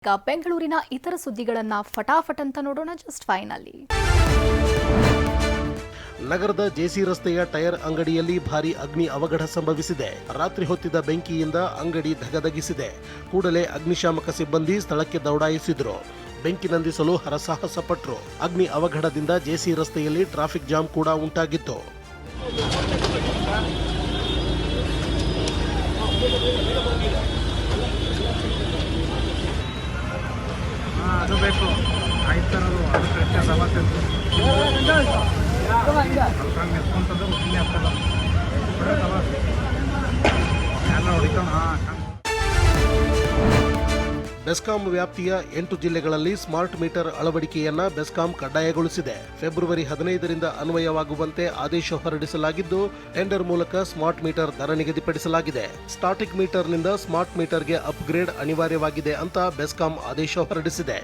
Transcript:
ಈಗ ಬೆಂಗಳೂರಿನ ಇತರ ಸುದ್ದಿಗಳನ್ನ ಫಟಾಫಟ್ ಅಂತ ನೋಡೋಣ ಜಸ್ಟ್ ಫೈನಲಿ. ನಗರದ ಜೆಸಿ ರಸ್ತೆಯ ಟೈರ್ ಅಂಗಡಿಯಲ್ಲಿ ಭಾರೀ ಅಗ್ನಿ ಅವಘಡ ಸಂಭವಿಸಿದೆ. ರಾತ್ರಿ ಹೊತ್ತಿದ ಬೆಂಕಿಯಿಂದ ಅಂಗಡಿ ಧಗಧಗಿಸಿದೆ. ಕೂಡಲೇ ಅಗ್ನಿಶಾಮಕ ಸಿಬ್ಬಂದಿ ಸ್ಥಳಕ್ಕೆ ದೌಡಾಯಿಸಿದ್ರು. ಬೆಂಕಿ ನಂದಿಸಲು ಹರಸಾಹಸ ಪಟ್ರು. ಅಗ್ನಿ ಅವಘಡದಿಂದ ಜೆಸಿ ರಸ್ತೆಯಲ್ಲಿ ಟ್ರಾಫಿಕ್ ಜಾಮ್ ಕೂಡ ಉಂಟಾಗಿತ್ತು. ಅದು ಬೇಕು ಆಯ್ತಾರದು ಅದು ಕರೆಕ್ಟ್ ಸಮಸ್ಯೆ ಎತ್ಕೊಂತದ್ದು ಸುಮ್ಮನೆ ಆಗ್ತಲ್ಲ ಎಲ್ಲ ಹೊಡಿತಾವ. ಬೆಸ್ಕಾಂ ವ್ಯಾಪ್ತಿಯ 8 ಜಿಲ್ಲೆಗಳಲ್ಲಿ ಸ್ಮಾರ್ಟ್ ಮೀಟರ್ ಅಳವಡಿಕೆಯನ್ನ ಬೆಸ್ಕಾಂ ಕಡ್ಡಾಯಗೊಳಿಸಿದೆ. ಫೆಬ್ರವರಿ 15ರಿಂದ ಅನ್ವಯವಾಗುವಂತೆ ಆದೇಶ ಹೊರಡಿಸಲಾಗಿದ್ದು, ಟೆಂಡರ್ ಮೂಲಕ ಸ್ಮಾರ್ಟ್ ಮೀಟರ್ ದರ ನಿಗದಿಪಡಿಸಲಾಗಿದೆ. ಸ್ಟಾಟಿಕ್ ಮೀಟರ್ನಿಂದ ಸ್ಮಾರ್ಟ್ ಮೀಟರ್ಗೆ ಅಪ್ಗ್ರೇಡ್ ಅನಿವಾರ್ಯವಾಗಿದೆ ಅಂತ ಬೆಸ್ಕಾಂ ಆದೇಶ ಹೊರಡಿಸಿದೆ.